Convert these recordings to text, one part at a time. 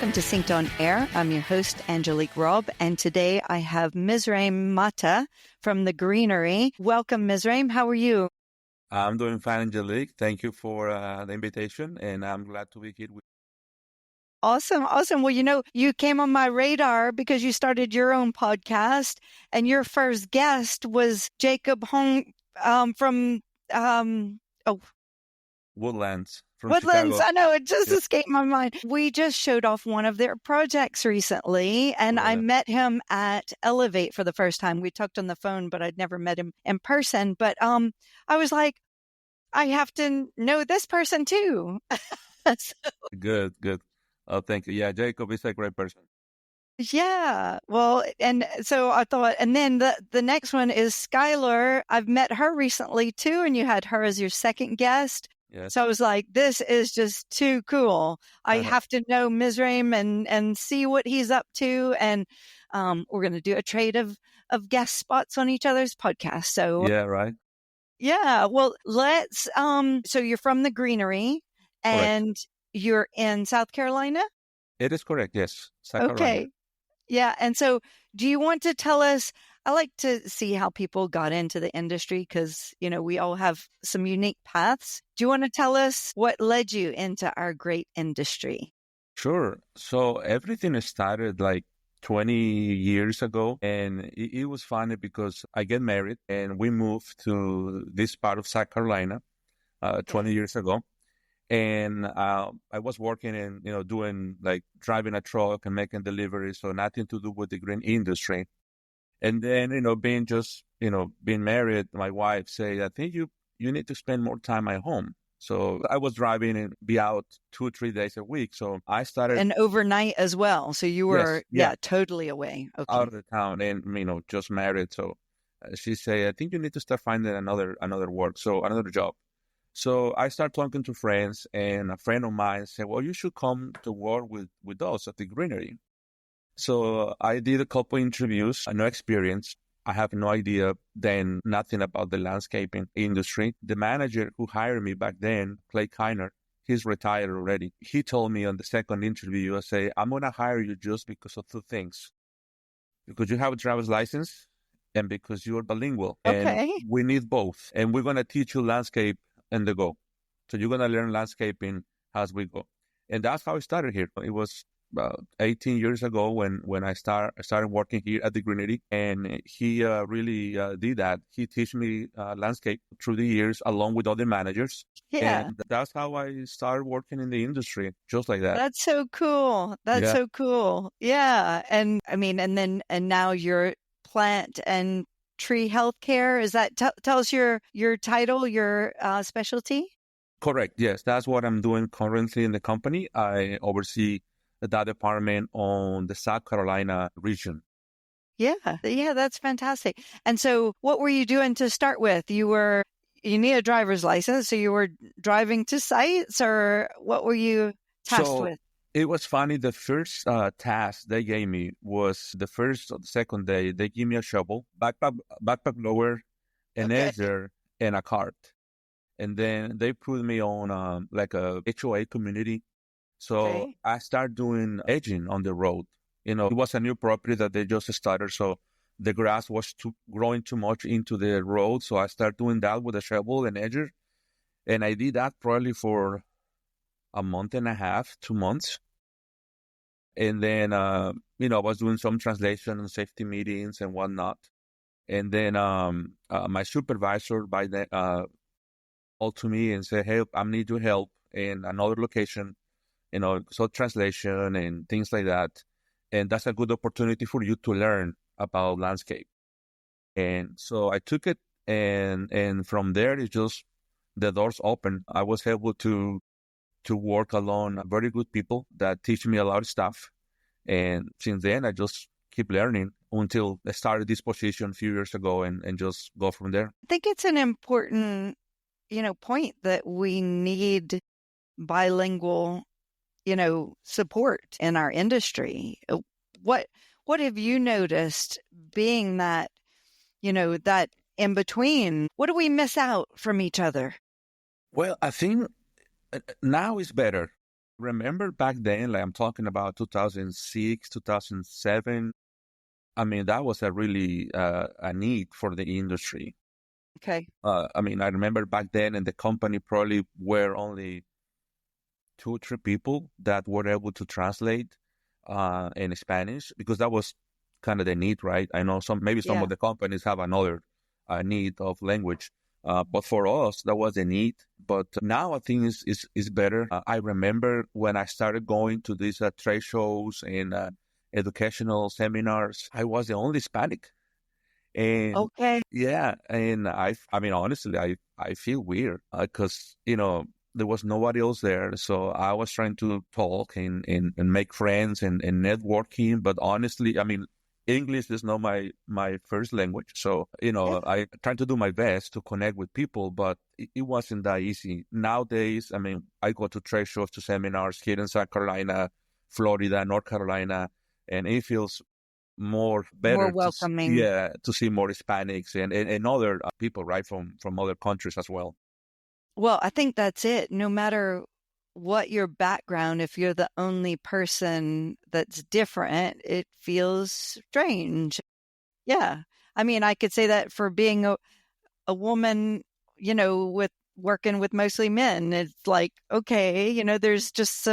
Welcome to Synced on Air. I'm your host, Angelique Robb, and today I have Mizraim Mata from The Greenery. Welcome, Mizraim. How are you? I'm doing fine, Angelique. Thank you for the invitation, and I'm glad to be here with Awesome. Well, you came on my radar because you started your own podcast, and your first guest was Jacob Hong from Woodlands from Woodlands. Chicago. I know, it just Yeah, escaped my mind. We just showed off one of their projects recently, and I really. met him at Elevate for the first time. We talked on the phone, but I'd never met him in person. But I was like, I have to know this person too. So, Good. Oh, thank you. Yeah, Jacob is a great person. yeah. Well, and so I thought, and then the next one is Skylar. I've met her recently too, and you had her as your second guest. So I Yes. was like, this is just too cool. I have to know Mizraim and see what he's up to. And we're going to do a trade of guest spots on each other's podcast. So Yeah, right. yeah, well, let's so you're from The Greenery Correct. and you're in South Carolina? It is correct. Yes, South Carolina. Okay. Yeah. And so do you want to tell us? I like to see how people got into the industry because, we all have some unique paths. Do you want to tell us what led you into our great industry? Sure. So everything started like 20 years ago, and it was funny because I get married and we moved to this part of South Carolina 20 Okay. years ago. And I was working in, doing like driving a truck and making deliveries, so nothing to do with the green industry. And then, being married, my wife said, I think you need to spend more time at home. So I was driving and be out 2 or 3 days a week. So I started, And overnight as well. So you were, yes, yeah, totally away. out Okay. of the town and, just married. So she said, I think you need to start finding another work. So another job. So I started talking to friends, and a friend of mine said, well, you should come to work with us at the Greenery. So I did a couple interviews, no experience. I have no idea then, nothing about the landscaping industry. The manager who hired me back then, Clay Kiner, he's retired already. He told me on the second interview, I say, I'm going to hire you just because of two things. Because you have a driver's license and because you're bilingual. And Okay. we need both. And we're going to teach you landscape on the go. So you're going to learn landscaping as we go. And that's how I started here. It was about 18 years ago when I started working here at the Greenery. And he really did that. He teach me landscape through the years along with other managers. Yeah. And that's how I started working in the industry, just like that. That's so cool. That's Yeah. so cool. Yeah. And I mean, and now you're plant and tree healthcare. Is that, tell us your title, your specialty? Correct. Yes, that's what I'm doing currently in the company. I oversee that department on the South Carolina region. Yeah. Yeah. That's fantastic. And so what were you doing to start with? You need a driver's license. So you were driving to sites, or what were you tasked So with? it was funny. The first task they gave me was the first or the second day. They give me a shovel, backpack lower, an Okay. edger, and a cart. And then they put me on like a HOA community. So Okay. I started doing edging on the road. It was a new property that they just started. So the grass was growing too much into the road. So I started doing that with a shovel and edger. And I did that probably for a month and a half, 2 months. And then, I was doing some translation and safety meetings and whatnot. And then my supervisor by the called to me and said, hey, I need your help in another location, so translation and things like that. And that's a good opportunity for you to learn about landscape. And so I took it, and from there, it's just the doors open. I was able to work along very good people that teach me a lot of stuff. And since then, I just keep learning until I started this position a few years ago and just go from there. I think it's an important, point that we need bilingual, support in our industry. What have you noticed being that, that in between? What do we miss out from each other? Well, I think now is better. Remember back then, like I'm talking about 2006, 2007. I mean, that was a really a need for the industry. Okay. I mean, I remember back then, and the company probably were only 2 or 3 people that were able to translate in Spanish because that was kind of the need, right? I know maybe some of Yeah. the companies have another need of language, but for us that was the need. But now I think is better. I remember when I started going to these trade shows and educational seminars, I was the only Hispanic. And Okay. yeah, and I mean, honestly, I feel weird because, there was nobody else there. So I was trying to talk and make friends and networking. But honestly, I mean, English is not my first language. So, Yeah. I try to do my best to connect with people, but it wasn't that easy. Nowadays, I mean, I go to trade shows, to seminars here in South Carolina, Florida, North Carolina, and it feels more More better welcoming. to see more Hispanics and other people, right, from other countries as well. Well, I think that's it. No matter what your background, if you're the only person that's different, it feels strange. Yeah. I mean, I could say that for being a woman, with working with mostly men. It's like, okay, there's just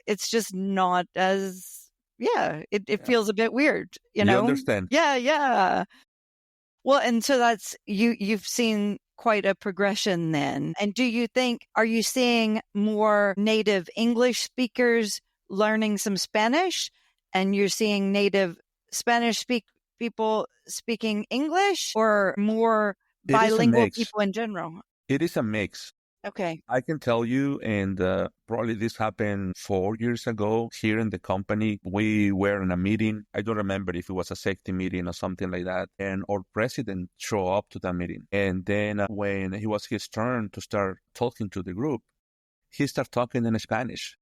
it's just not as, yeah, it Yeah, feels a bit weird, you you know? understand. Yeah, yeah. Well, and so that's you've seen quite a progression then. And do you think, are you seeing more native English speakers learning some Spanish and you're seeing native people speaking English, or more It is a bilingual mix. people in general? It is a mix. Okay. I can tell you, and probably this happened 4 years ago here in the company. We were in a meeting. I don't remember if it was a safety meeting or something like that. And our president showed up to that meeting. And then when it was his turn to start talking to the group, he started talking in Spanish.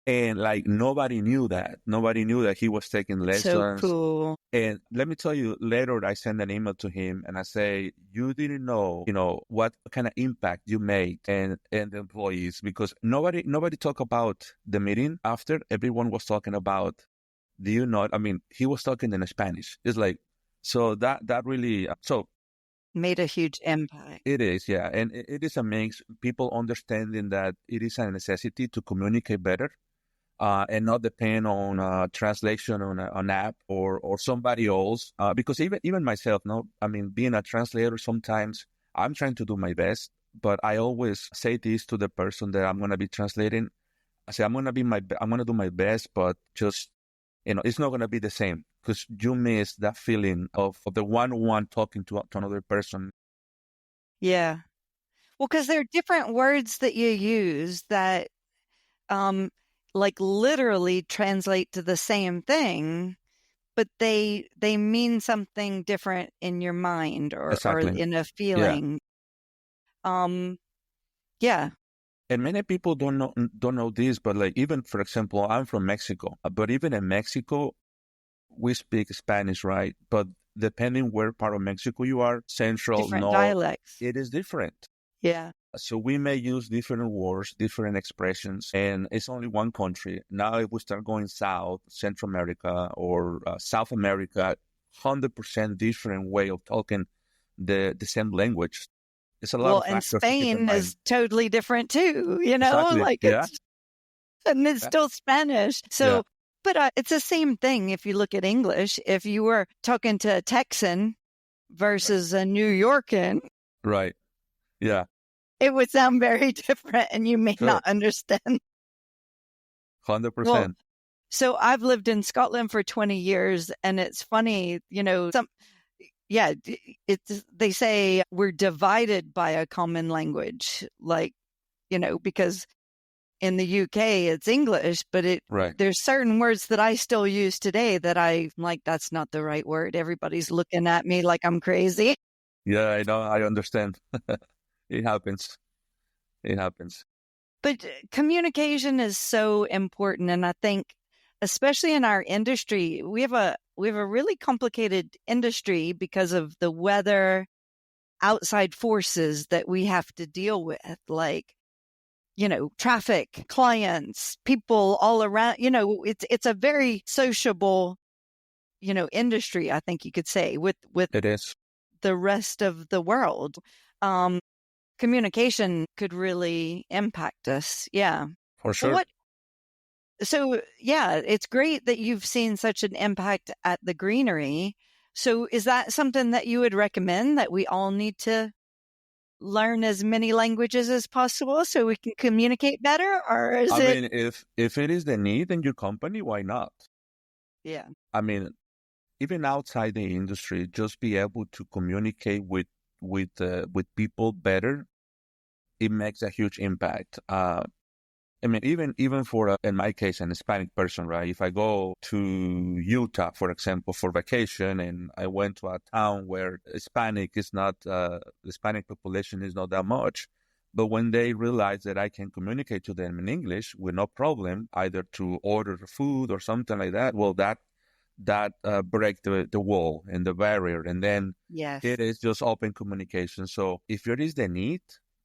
And like nobody knew that. Nobody knew that he was taking So lessons. cool. And let me tell you, later I send an email to him and I say, you didn't know, what kind of impact you made and the employees, because nobody talked about the meeting after. Everyone was talking about, do you know? I mean, he was talking in Spanish. It's like, so that really, so Made a huge impact. it is, yeah. And it is a mix, people understanding that it is a necessity to communicate better and not depend on translation on an app or somebody else. Because even myself, no, I mean, being a translator, sometimes I'm trying to do my best, but I always say this to the person that I'm going to be translating. I say I'm going to do my best, but just it's not going to be the same because you miss that feeling of the one-on-one talking to another person. Yeah. Well, because there are different words that you use that um like literally translate to the same thing, but they mean something different in your mind, or Exactly. in a Yeah. feeling. Um yeah. And many people don't know this, but like even for example, I'm from Mexico, but even in Mexico, we speak Spanish, right? But depending where part of Mexico you are, central, Different north, dialects. it is different. Yeah. So we may use different words, different expressions, and it's only one country. Now, if we start going south, Central America or South America, 100% different way of talking the same language. It's a lot Well, of and factors to keep in Spain mind. is totally different too, Exactly. like Yeah. it's Yeah. still Spanish. Yeah. So, but it's the same thing if you look at English. If you were talking to a Texan Right. versus a New Yorkan, Right. Yeah. it would sound very different and you may Sure. not understand. Well, 100%. so I've lived in Scotland for 20 years, and it's funny, yeah, they say we're divided by a common language, like, because in the UK it's English, but Right. there's certain words that I still use today that I'm like, that's not the right word. Everybody's looking at me like I'm crazy. Yeah, I know. I understand. It happens. It happens. But communication is so important, and I think especially in our industry, we have a really complicated industry because of the weather, outside forces that we have to deal with. Like, traffic, clients, people all around. It's a very sociable, industry, I think you could say, with It is, the rest of the world. Um, Communication could really impact us. Yeah. for Well, sure. yeah, it's great that you've seen such an impact at the greenery. So is that something that you would recommend, that we all need to learn as many languages as possible so we can communicate better? Or is I it? mean, if it is the need in your company, why not? Yeah. I mean, even outside the industry, just be able to communicate with people better, it makes a huge impact. I mean, even for in my case, an Hispanic person, right? If I go to Utah, for example, for vacation, and I went to a town where the Hispanic population is not that much, but when they realize that I can communicate to them in English with no problem, either to order food or something like that, well, that break the wall and the barrier, and then Yes. it is just open communication. So if there is the need,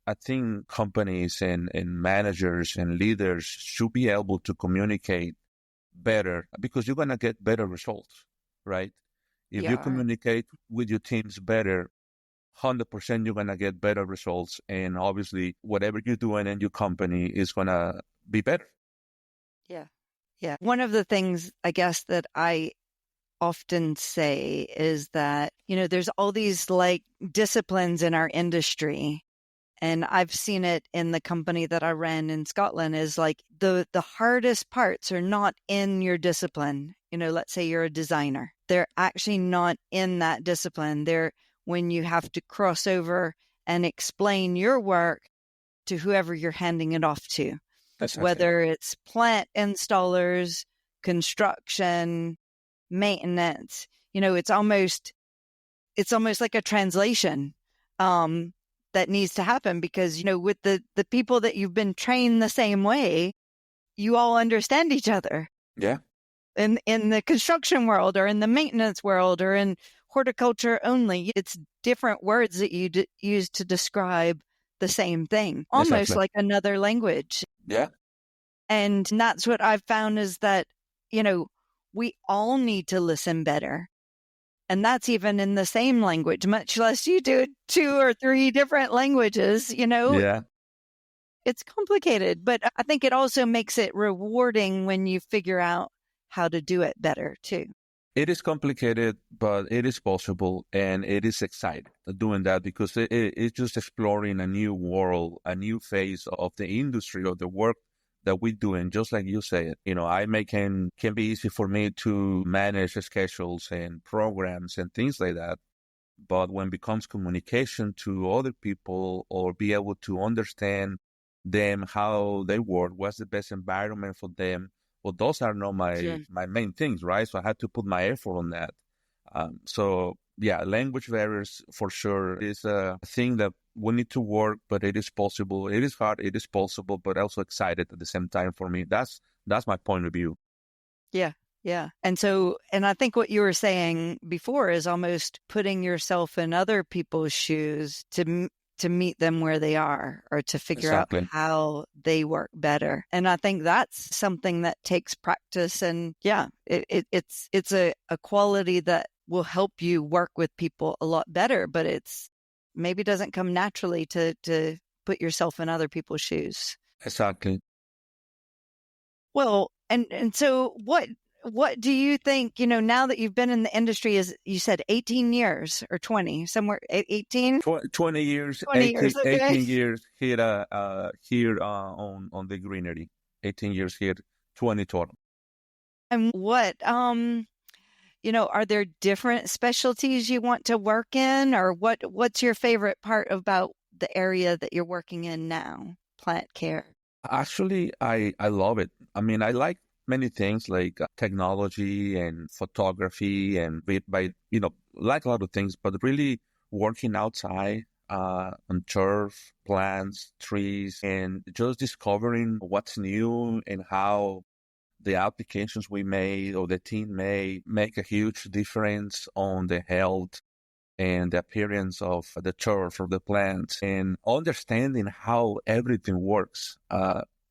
I think companies and managers and leaders should be able to communicate better, because you're going to get better results, right? If you Yeah. communicate with your teams better, 100% you're going to get better results. And obviously, whatever you're doing in your company is going to be better. Yeah. Yeah. One of the things, I guess, that I often say is that, there's all these like disciplines in our industry. And I've seen it in the company that I ran in Scotland, is like the hardest parts are not in your discipline. Let's say you're a designer. They're actually not in that discipline. They're when you have to cross over and explain your work to whoever you're handing it off to, Exactly. whether it's plant installers, construction, maintenance. It's almost like a translation that needs to happen, because with the people that you've been trained the same way, you all understand each other Yeah, in the construction world or in the maintenance world or in horticulture only. It's different words that you use to describe the same thing, almost exactly. like another language. Yeah, And that's what I've found, is that we all need to listen better. And that's even in the same language, much less you do two or three different languages. yeah. It's complicated, but I think it also makes it rewarding when you figure out how to do it better too. It is complicated, but it is possible, and it is exciting doing that, because it's just exploring a new world, a new phase of the industry, of the work that we do. And just like you said, I make can be easy for me to manage schedules and programs and things like that. But when it becomes communication to other people, or be able to understand them, how they work, what's the best environment for them, well, those are not Yeah. my main things, right? So I had to put my effort on that. So yeah, language barriers for sure is a thing that we need to work, but it is possible. It is hard, it is possible, but also excited at the same time for me. That's my point of view. Yeah. Yeah. And I think what you were saying before is almost putting yourself in other people's shoes to meet them where they are, or to figure out Exactly. how they work better. And I think that's something that takes practice. And yeah, it's a quality that will help you work with people a lot better, but it's maybe doesn't come naturally to put yourself in other people's shoes. Exactly. Well, and so what do you think, now that you've been in the industry, is you said 18 years or 20, somewhere 18, 20 years, 20 years, okay. 18 years here, here on the greenery. 18 years here, 20 total. And are there different specialties you want to work in, or what's your favorite part about the area that you're working in now, plant care? Actually, I love it. I mean, I like many things like technology and photography and like a lot of things, but really working outside on turf, plants, trees, and just discovering what's new and how the applications we made or the team made make a huge difference on the health and the appearance of the turf or the plants and understanding how everything works.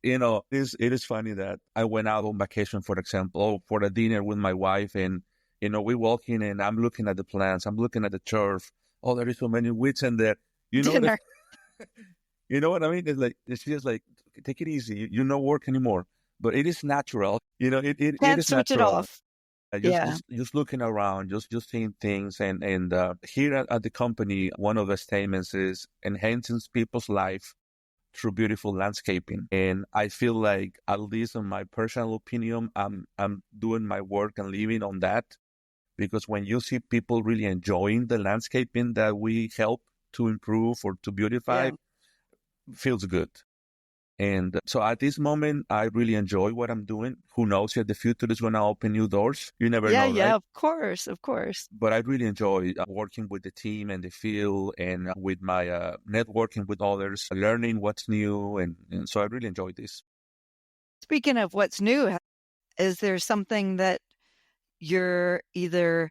It is funny that I went out on vacation, for example, for a dinner with my wife, and we walk in and I'm looking at the plants, I'm looking at the turf. Oh, there is so many weeds in there. You know what? Dinner. You know what I mean? It's like it's just like take it easy. You don't work anymore, but it is natural. It Can't is switch it natural. off. Just, Yeah. just just looking around, just seeing things, and here at the company, one of the statements is enhancing people's life through beautiful landscaping. And I feel like, at least in my personal opinion, I'm doing my work and living on that, because when you see people really enjoying the landscaping that we help to improve or to beautify, Yeah. feels good. And so at this moment, I really enjoy what I'm doing. Who knows if the future is going to open new doors? You never Yeah, know, yeah, right? of course, of course. But I really enjoy working with the team and the field, and with my networking with others, learning what's new. And so I really enjoy this. Speaking of what's new, is there something that you're either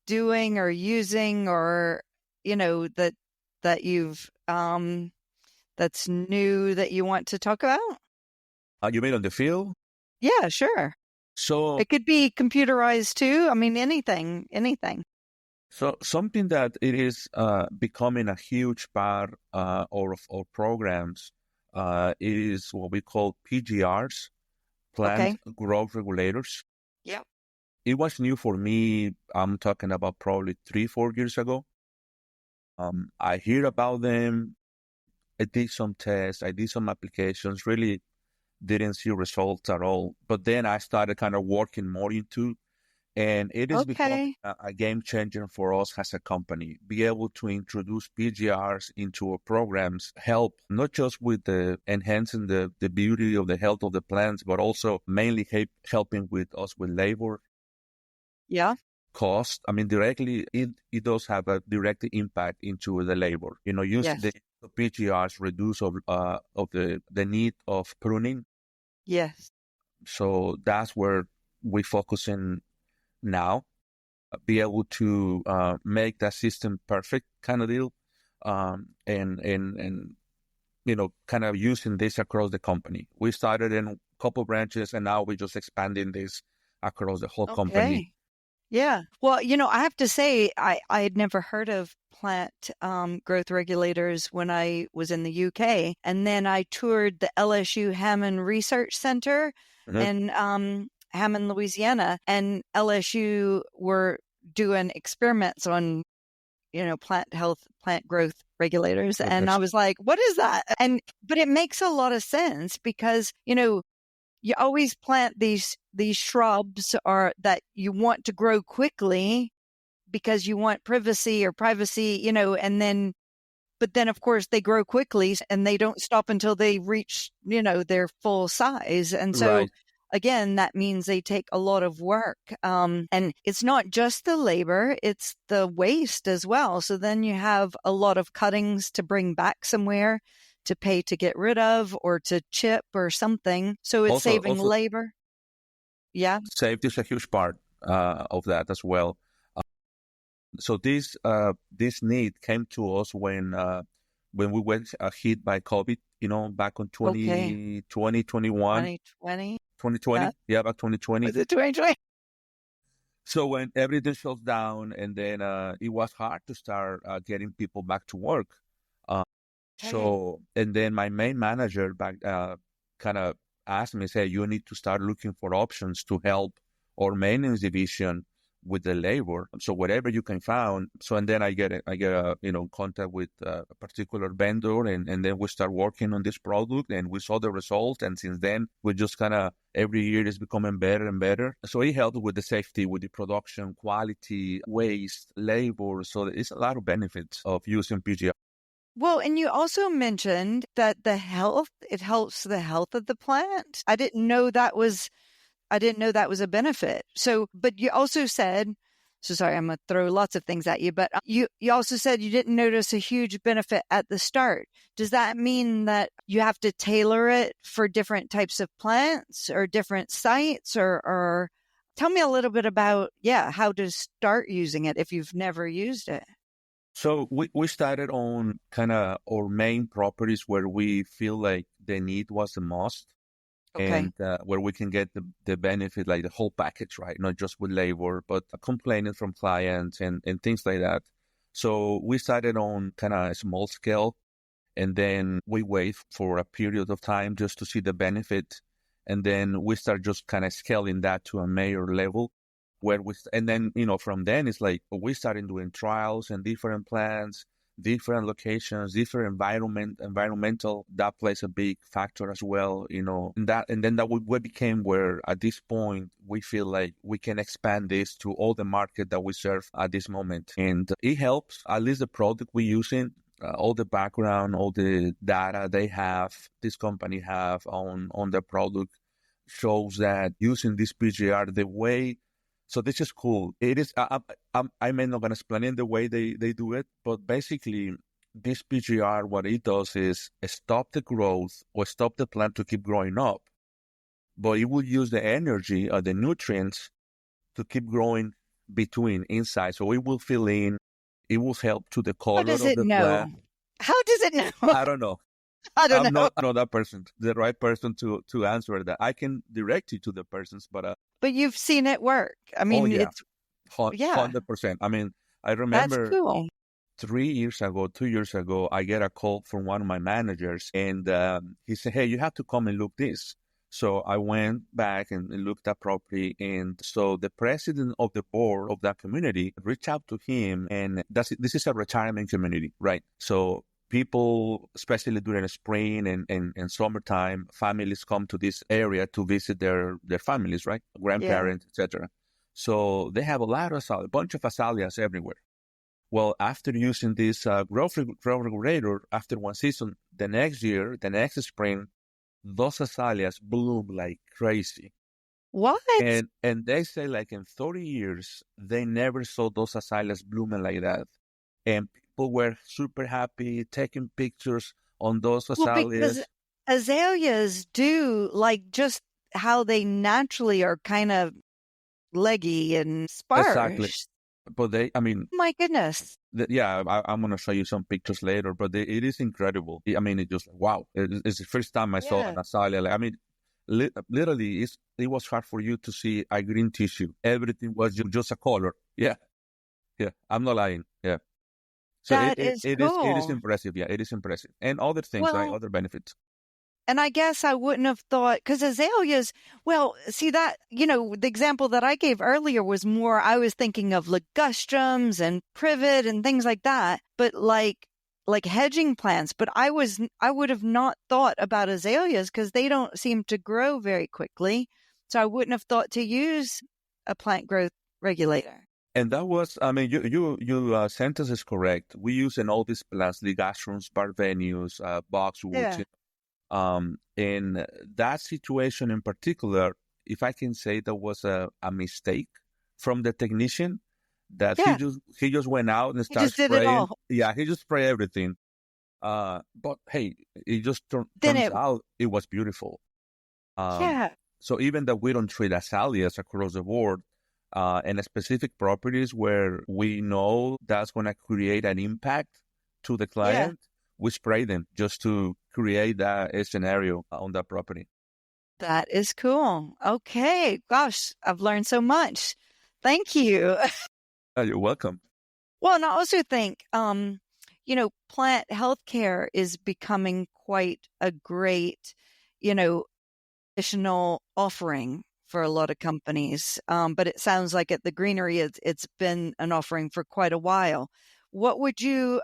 doing or using, or that you've that's new that you want to talk about? You mean on the field? Yeah, sure. So, It could be computerized too. I mean, anything. so something that it is becoming a huge part of our programs is what we call PGRs, plant Okay. growth regulators. Yeah. It was new for me. I'm talking about probably 3, 4 years ago. I hear about them. I did some tests. I did some applications. Really didn't see results at all. But then I started kind of working more into, and it is becoming Okay. a game changer for us as a company. Be able to introduce PGRs into our programs help not just with the enhancing the beauty of the health of the plants, but also mainly helping with us with labor Yeah. cost. I mean, directly, it does have a direct impact into the labor. Use Yes. the PGRs reduce of the need of pruning. Yes. So that's where we focus in now. Be able to make that system perfect kind of deal, and kind of using this across the company. We started in a couple branches, and now we're just expanding this across the whole company. Okay. Yeah. Well, I have to say, I had never heard of plant growth regulators when I was in the UK. And then I toured the LSU Hammond Research Center Mhm. in Hammond, Louisiana. And LSU were doing experiments on, plant health, plant growth regulators. And I Goodness. was like, what is that? But it makes a lot of sense because, you always plant these shrubs or that you want to grow quickly because you want privacy, but then of course they grow quickly and they don't stop until they reach, their full size. And so Right. again, that means they take a lot of work. And it's not just the labor, it's the waste as well. So then you have a lot of cuttings to bring back somewhere to pay to get rid of or to chip or something. So it's Also, saving also labor. Yeah. safety is a huge part of that as well. So this need came to us when we were hit by COVID, back on Okay. 2021, 2020. Uh, 2020. Yeah, back 2020. was it 2020? So when everything shut down, and then it was hard to start getting people back to work. Uh, Okay. and then my main manager back kind of asked me, say, you need to start looking for options to help our maintenance division with the labor. So whatever you can find. So, and then I get a contact with a particular vendor, and then we start working on this product, and we saw the result. And since then, we just kind of every year is becoming better and better. So it helped with the safety, with the production, quality, waste, labor. So it's a lot of benefits of using PGI. Well, and you also mentioned that it helps the health of the plant. I didn't know that was a benefit. So, but you also said, so sorry, I'm going to throw lots of things at you, but you also said you didn't notice a huge benefit at the start. Does that mean that you have to tailor it for different types of plants or different sites, or tell me a little bit about, yeah, how to start using it if you've never used it? So we started on kind of our main properties where we feel like the need was the most Okay. and where we can get the benefit, like the whole package, right? Not just with labor, but complaining from clients and things like that. So we started on kind of a small scale and then we wait for a period of time just to see the benefit. And then we start just kind of scaling that to a major level where and then, from then it's like we started doing trials and different plans, different locations, different environmental. That plays a big factor as well, and then that we became where at this point we feel like we can expand this to all the market that we serve at this moment. And it helps, at least the product we're using, all the background, all the data this company have on the product shows that using this PGR the way. So this is cool. It is. I'm not gonna explain it the way they do it, but basically, this PGR, what it does is stop the growth or stop the plant to keep growing up, but it will use the energy or the nutrients to keep growing inside. So it will fill in. It will help to the How color does of it the know? plant. How does it know? I don't know. I don't I'm know. not that person, the right person to answer that. I can direct you to the persons, but But you've seen it work. I oh mean, yeah, yeah, 100%. I mean, I that's remember cool. 3 years ago, 2 years ago, I get a call from one of my managers, and he said, "Hey, you have to come and look this." So I went back and looked at property, and so the president of the board of that community reached out to him, and this is a retirement community, right? So people, especially during the spring and summertime, families come to this area to visit their families, right? Yeah. Grandparents, etc. So they have a bunch of azaleas everywhere. Well, after using this growth regulator, after one season, the next year, the next spring, those azaleas bloom like crazy. What? And they say like in 30 years, they never saw those azaleas blooming like that. And people were super happy taking pictures on those Well, because azaleas. azaleas do like just how they naturally are kind of leggy and Exactly. sparse. But I mean, My goodness. Yeah, I'm gonna show you some pictures later, but it is incredible. I mean, it just wow! It's the first time I saw Yeah. an azalea. I mean, literally, it was hard for you to see a green tissue. Everything was just a color. Yeah, yeah. I'm not lying. Yeah. So That is it is cool. impressive. Yeah, it is impressive, and other things, right? Well, Other benefits. and I guess I wouldn't have thought because azaleas, well, see that, the example that I gave earlier was more, I was thinking of ligustrums and privet and things like that, but like hedging plants. But I would have not thought about azaleas because they don't seem to grow very quickly. So I wouldn't have thought to use a plant growth regulator. And that was, I mean, your sentence is correct. We use in all these plants, ligastrums, parvenius, boxwoods. Yeah. In that situation in particular, if I can say there was a mistake from the technician that Yeah. he just went out and He started just did it spraying. all. Yeah, he just sprayed everything. But hey, it just Then turns it, out it was beautiful. Um, yeah. so even that we don't treat azaleas across the board, and specific properties where we know that's going to create an impact to the Yeah. client, we spray them just to create that scenario on that property. That is cool. Okay. Gosh, I've learned so much. Thank you. You're welcome. Well, and I also think, plant healthcare is becoming quite a great, you know, additional offering for a lot of companies. But it sounds like at the Greenery, it's been an offering for quite a while. What would you,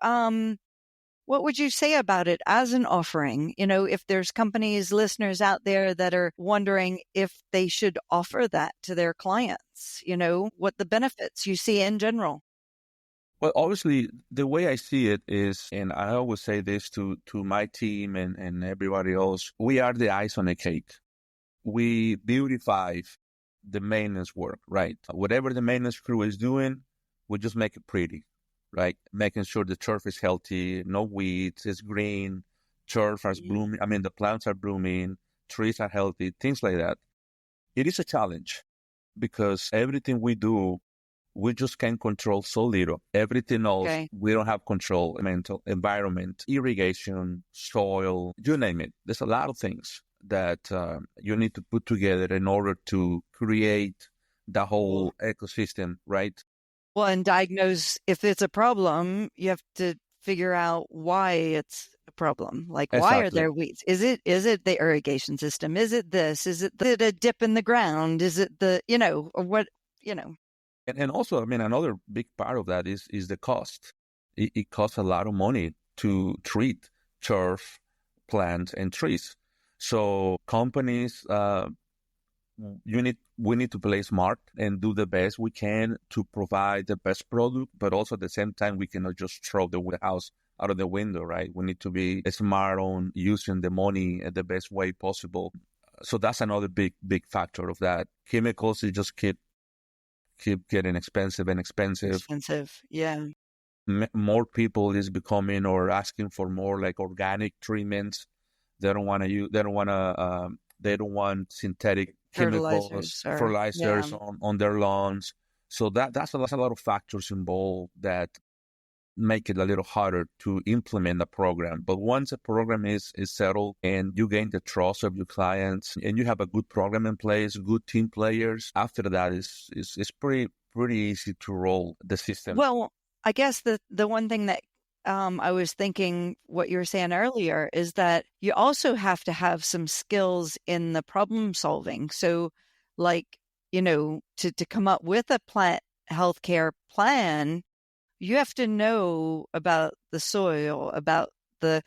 what would you say about it as an offering? If there's companies, listeners out there that are wondering if they should offer that to their clients, what the benefits you see in general. Well, obviously, the way I see it is, and I always say this to my team and everybody else, we are the ice on a cake. We beautify the maintenance work, right? Whatever the maintenance crew is doing, we just make it pretty, right? Making sure the turf is healthy, no weeds, it's green, turf is Yeah. blooming. I mean, the plants are blooming, trees are healthy, things like that. It is a challenge because everything we do we just can control so little. Everything else, Okay. we don't have control. Mental environment, irrigation, soil, you name it. There's a lot of things that you need to put together in order to create the whole ecosystem, right? Well, and diagnose if it's a problem, you have to figure out why it's a problem. Like, why are Exactly. there weeds? Is it the irrigation system? Is it this? Is it a dip in the ground? Is it the, or what, you know, And also, I mean, another big part of that is the cost. It costs a lot of money to treat turf, plants, and trees. So companies, we need to play smart and do the best we can to provide the best product, but also at the same time, we cannot just throw the house out of the window, right? We need to be smart on using the money in the best way possible. So that's another big factor of that. Chemicals, it just keep getting expensive and expensive. expensive? Yeah. More people is becoming or asking for more like organic treatments. They don't want to use. They don't want to. They don't want synthetic chemicals, Fertilizers or, yeah. fertilizers on their lawns. So that's a lot of factors involved that make it a little harder to implement a program. But once a program is settled and you gain the trust of your clients and you have a good program in place, good team players, after that is pretty easy to roll the system. Well, I guess the one thing that I was thinking what you were saying earlier is that you also have to have some skills in the problem solving. So, like, to come up with a healthcare plan, you have to know about the soil, about the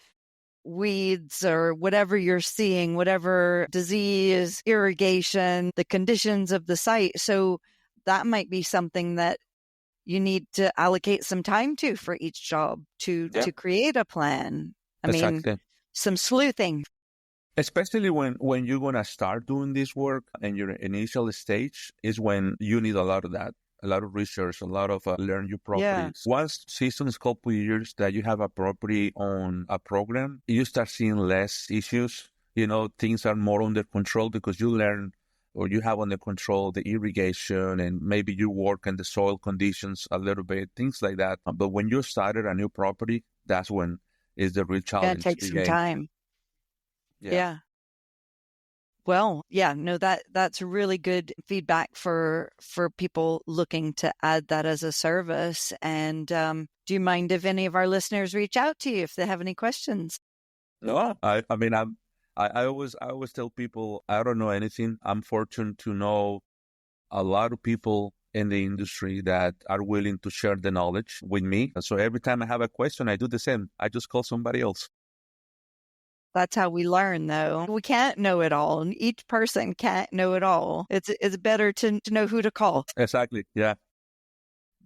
weeds or whatever you're seeing, whatever disease, irrigation, the conditions of the site. So that might be something that you need to allocate some time to for each job to Yeah, create a plan. I mean, exactly. some sleuthing. Especially when you're gonna start doing this work and your initial stage is when you need a lot of that, a lot of research, a lot of learn your Yeah. properties. Once seasons, couple years that you have a property on a program, you start seeing less issues. Things are more under control because you learn or you have under control the irrigation and maybe you work in the soil conditions a little bit, things like that. But when you started a new property, that's when is the real Gonna challenge take some again. time. Yeah. Yeah. Well, yeah, no, that's really good feedback for people looking to add that as a service. And do you mind if any of our listeners reach out to you if they have any questions? No, I mean, I always tell people I don't know anything. I'm fortunate to know a lot of people in the industry that are willing to share the knowledge with me. So every time I have a question, I do the same. I just call somebody else. That's how we learn, though. We can't know it all, and each person can't know it all. It's better to know who to call. Exactly. Yeah,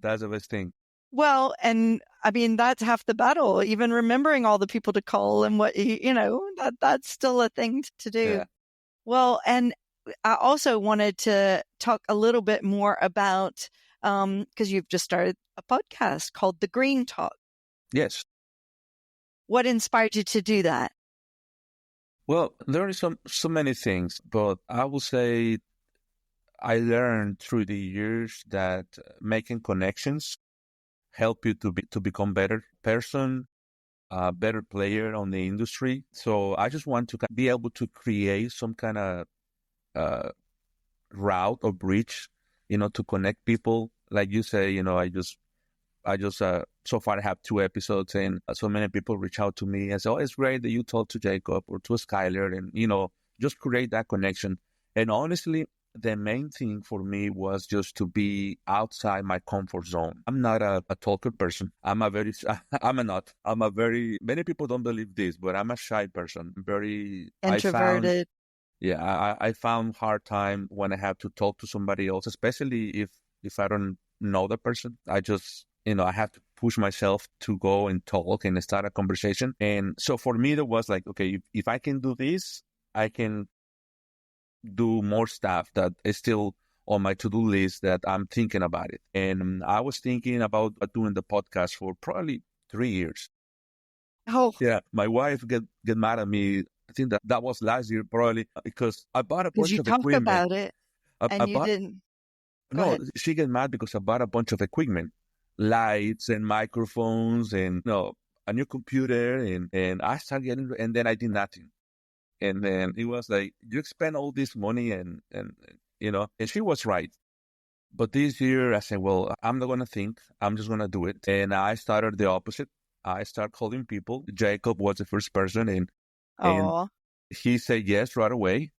that's the best thing. Well, and I mean that's half the battle. Even remembering all the people to call and that's still a thing to do. Yeah. Well, and I also wanted to talk a little bit more about because you've just started a podcast called The Green Talk. Yes. What inspired you to do that? Well, there is so many things, but I will say I learned through the years that making connections help you to become better person, a better player on the industry. So I just want to be able to create some kind of uh, route or bridge, to connect people. Like you say, I just so far I have 2 episodes and so many people reach out to me and say, oh, it's great that you talked to Jacob or to Skyler and, just create that connection. And honestly, the main thing for me was just to be outside my comfort zone. I'm not a talker person. I'm a very, many people don't believe this, but I'm a shy person. Introverted. Yeah, I found hard time when I have to talk to somebody else, especially if I don't know the person. I just, I have to push myself to go and talk and start a conversation. And so for me, there was like, okay, if I can do this, I can do more stuff that is still on my to-do list that I'm thinking about it. And I was thinking about doing the podcast for probably 3 years. Oh, Yeah, my wife get mad at me. I think that was last year probably because I bought a because bunch you of talk equipment. about it I and you bought didn't. Go No, ahead. she get mad because I bought a bunch of equipment, lights and microphones and a new computer and I started getting and then I did nothing. And then it was like, you spend all this money and and she was right. But this year I said, well, I'm not gonna think, I'm just gonna do it. And I started the opposite. I started calling people. Jacob was the first person and Oh, he said yes right away.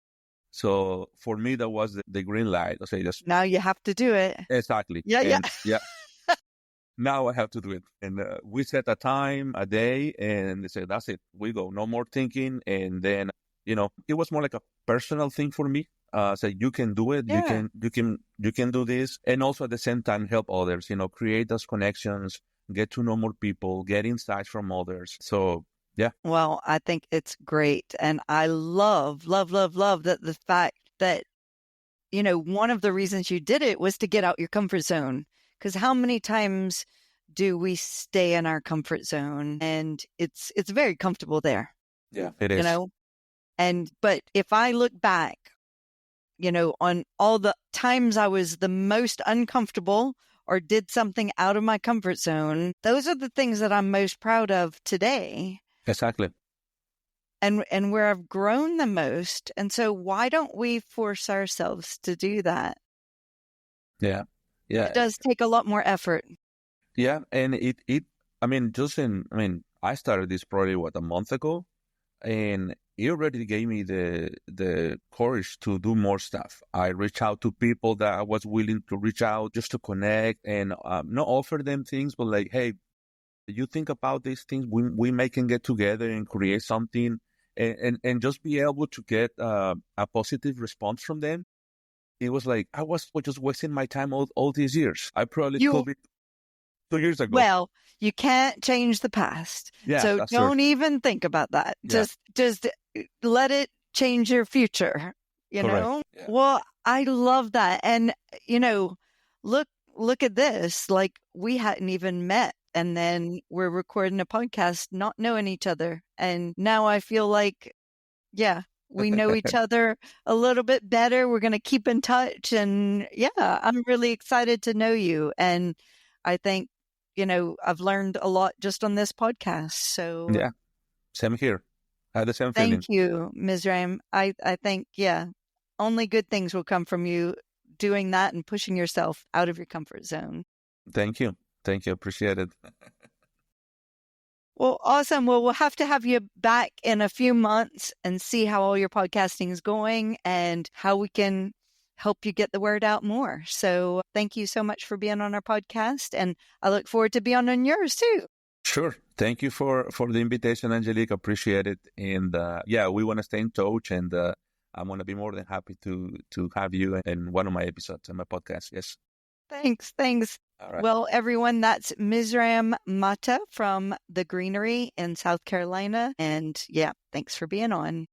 So for me that was the green light. I say just now you have to do it. exactly. Yeah, yeah. And yeah, now I have to do it. And we set a time, a day, and they said, that's it. We go. No more thinking. And then, it was more like a personal thing for me. Say you can do it. Yeah. You can do this. And also at the same time, help others, create those connections, get to know more people, get insights from others. So yeah, Well, I think it's great. And I love, love, love, love that the fact that, one of the reasons you did it was to get out your comfort zone. Because how many times do we stay in our comfort zone and it's very comfortable there, yeah, it you is. know? But if I look back, on all the times I was the most uncomfortable or did something out of my comfort zone, those are the things that I'm most proud of today Exactly. and where I've grown the most. And so why don't we force ourselves to do that? Yeah. But it Yeah. does take a lot more effort. Yeah. And I mean, I started this probably a month ago. And it already gave me the courage to do more stuff. I reached out to people that I was willing to reach out just to connect and not offer them things, but like, hey, you think about these things, we can get together and create something and just be able to get a positive response from them. It was like, I was just wasting my time all these years. I probably You could be 2 years ago. Well, you can't change the past. Yeah, So that's true. don't even think about that. Yeah, Just let it change your future, correct. Yeah. Well, I love that. And look look at this. Like we hadn't even met and then we're recording a podcast not knowing each other. And now I feel like yeah, we know each other a little bit better. We're going to keep in touch. And yeah, I'm really excited to know you. And I think, I've learned a lot just on this podcast. So Yeah, same here. I had the same feeling. thank you, Mizraim. I think, yeah, only good things will come from you doing that and pushing yourself out of your comfort zone. Thank you. Thank you. Appreciate it. Well, awesome. Well, we'll have to have you back in a few months and see how all your podcasting is going and how we can help you get the word out more. So thank you so much for being on our podcast. And I look forward to being on yours too. Sure. Thank you for the invitation, Angelique. Appreciate it. And yeah, we want to stay in touch. And I'm going to be more than happy to have you in one of my episodes on my podcast. Yes. Thanks. Thanks. All right. Well, everyone, that's Mizraim Mata from The Greenery in South Carolina. And yeah, thanks for being on.